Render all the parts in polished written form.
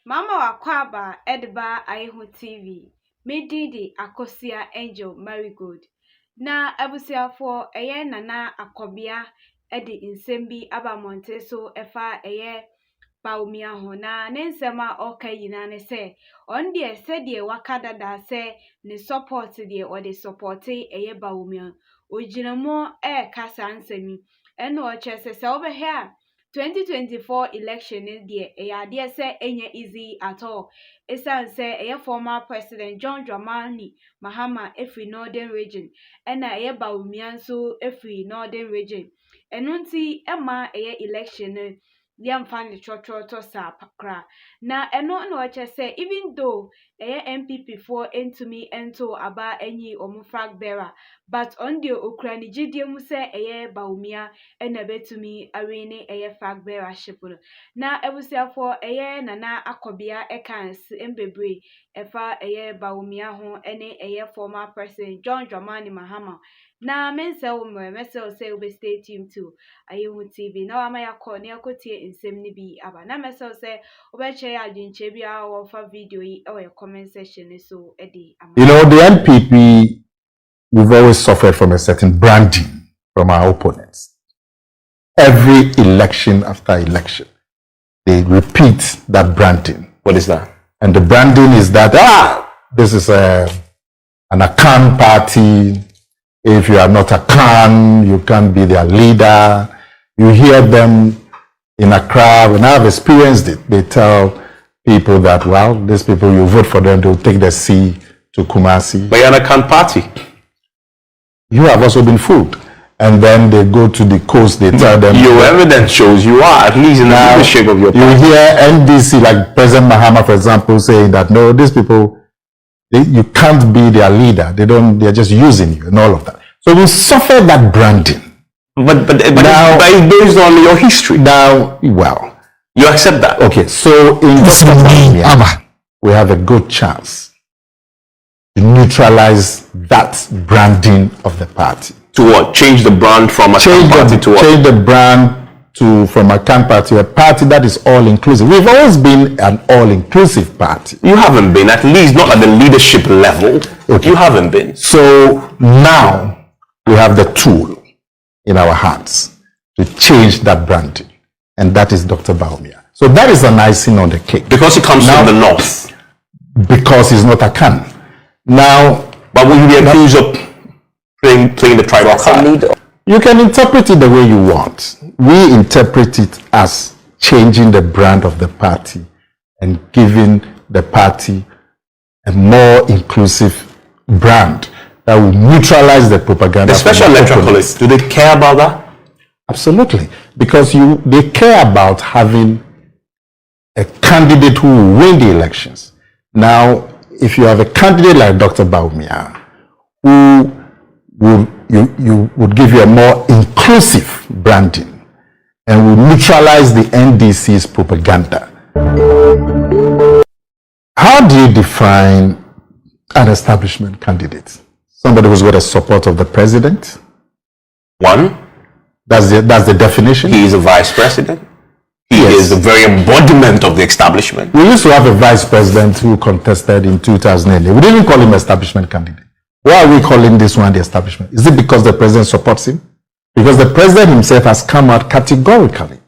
Mama wakwaba edba aihu TV. Medidi Akosia Angel Marigold. Na abusiafo eye nana akobia edi insembi aba monteso efa eye Bawumia ho na nensema okayina ne se on de se de wakadada se ne support de o de support eye Bawumia ojinamo kasa ansemi eno o chese se obehwe a 2024 election de ade se enye easy at all esan se eye former president John Dramani Mahama every northern region ena eye Bawumia so every northern region enunti ema eye election Yam fan to sapakra. Na eno no say even though MPP for into me ento aba any flag bearer, but on the Ukraine GDM say Bawumia and a bet to me arene flag bearer ship. Na ebusia for nana akobia ekans embebre efa Bawumia ho any former president John Dramani Mahama. Na mense umwe mese say we stay tuned to Ayehu TV. Now am I call near kotie insem ni bi aba. Na mese say obeche ya adwinche bia wo fa video yi or your comment section so edi. You know, the NPP, we've always suffered from a certain branding from our opponents. Every election after election, they repeat that branding. What is that? And the branding is that, this is an Akan party. If you are not Akan, you can't be their leader. You hear them in Accra, when I've experienced it, they tell people that, well, these people, you vote for them, they'll take the sea to Kumasi. But you're an Akan party. You have also been fooled. And then they go to the coast, they tell them... Your evidence shows you are, at least in the leadership of your party. You hear NDC, like President Mahama, for example, saying that, no, these people, you can't be their leader. They're just using you and all of that. So we suffer that branding. But it's based on your history. Now, well, you accept that. Okay, so in Bawumia, we have a good chance to neutralize that branding of the party. To what? Change the brand from a party to what? Change the brand from a party, a party that is all-inclusive. We've always been an all-inclusive party. You haven't been, at least not at the leadership level. Okay. You haven't been. So now we have the tool in our hands to change that branding, and that is Dr. Bawumia. So that is an icing on the cake. Because he comes from the north. Because he's not Akan. Now, but will you be accused of playing the tribal card? You can interpret it the way you want. We interpret it as changing the brand of the party and giving the party a more inclusive brand that will neutralize the propaganda. The special electoral college, do they care about that? Absolutely, because they care about having a candidate who will win the elections. Now, if you have a candidate like Dr. Bawumia, who would give you a more inclusive branding and will neutralize the NDC's propaganda. How do you define an establishment candidate? Somebody who's got the support of the president? One. That's the definition? He is a vice president. He is the very embodiment of the establishment. We used to have a vice president who contested in 2008. We didn't call him establishment candidate. Why are we calling this one the establishment? Is it because the president supports him? Because the president himself has come out categorically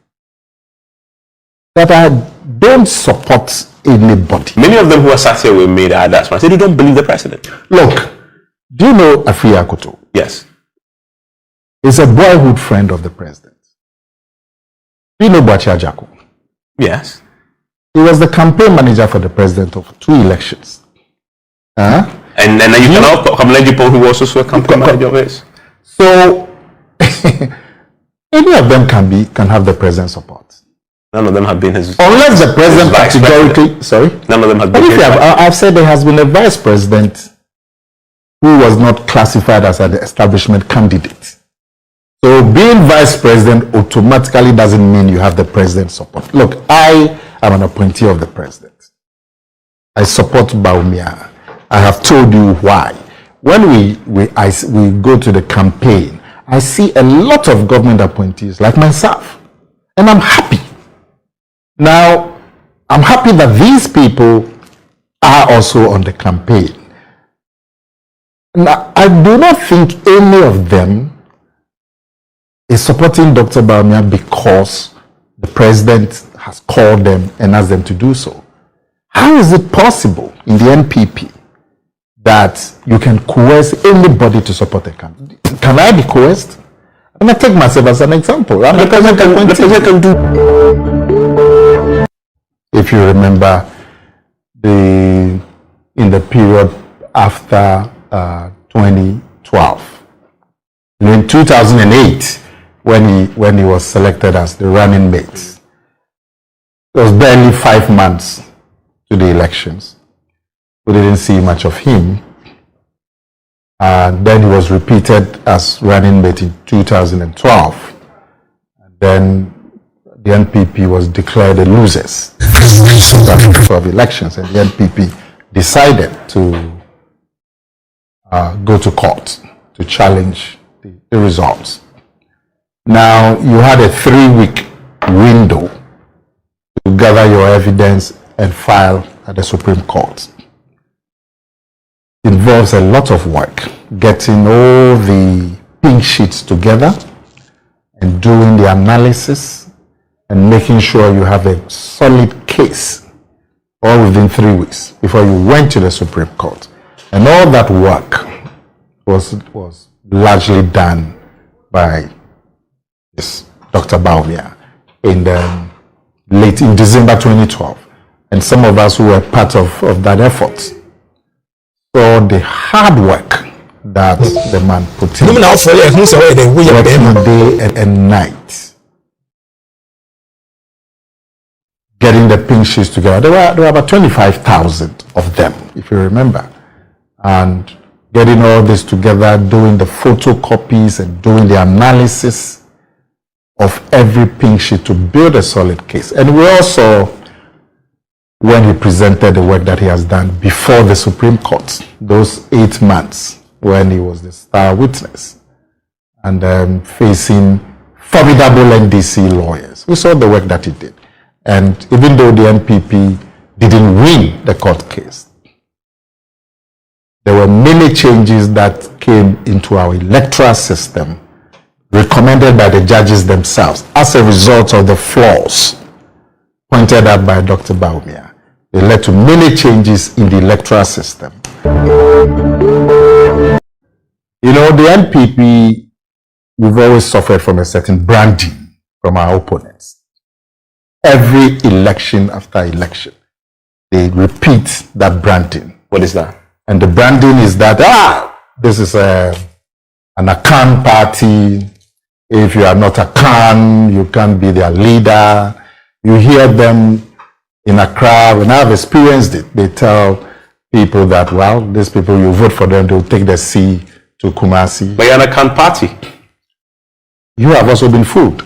that I don't support anybody. Many of them who are sat here with me, that's why I said they don't believe the president. Look, do you know Afia Akoto? Yes. He's a boyhood friend of the president. Do you know Bawumia Jako? Yes. He was the campaign manager for the president of 2 elections. And then you can also come people who also a campaign manager of his. So any of them can have the president's support. None of them have been his. Unless the president categorically, sorry. None of them have been. I've said there has been a vice president who was not classified as an establishment candidate. So being vice president automatically doesn't mean you have the president's support. Look, I am an appointee of the president. I support Bawumia. I have told you why. When we go to the campaign, I see a lot of government appointees like myself, and I'm happy. Now, I'm happy that these people are also on the campaign. Now, I do not think any of them is supporting Dr. Bawumia because the president has called them and asked them to do so. How is it possible in the NPP that you can coerce anybody to support a candidate? Can I be coerced? I'm going to take myself as an example. The president can do. If you remember, in the period after 2012, in 2008, when he was selected as the running mate, it was barely 5 months to the elections. We didn't see much of him. And then he was repeated as running mate in 2012. And then the NPP was declared the losers of elections, and the NPP decided to go to court to challenge the results. Now, you had a 3-week window to gather your evidence and file at the Supreme Court. It involves a lot of work, getting all the pink sheets together and doing the analysis and making sure you have a solid case all within 3 weeks before you went to the Supreme Court. And all that work was largely done by Dr. Bawumia in December 2012. And some of us who were part of that effort saw the hard work that the man put in, working day and night, getting the pink sheets together. There were about 25,000 of them, if you remember. And getting all this together, doing the photocopies and doing the analysis of every pink sheet to build a solid case. And we also, when he presented the work that he has done before the Supreme Court, those 8 months when he was the star witness and facing formidable NDC lawyers, we saw the work that he did. And even though the NPP didn't win the court case, there were many changes that came into our electoral system recommended by the judges themselves as a result of the flaws pointed out by Dr. Bawumia. They led to many changes in the electoral system. You know, the NPP, we've always suffered from a certain branding from our opponents. Every election after election, they repeat that branding. What is that? And the branding is that, this is an Akan party. If you are not Akan, you can't be their leader. You hear them in Accra, when I've experienced it, they tell people that, well, these people, you vote for them, they'll take the sea to Kumasi. But you're an Akan party. You have also been fooled.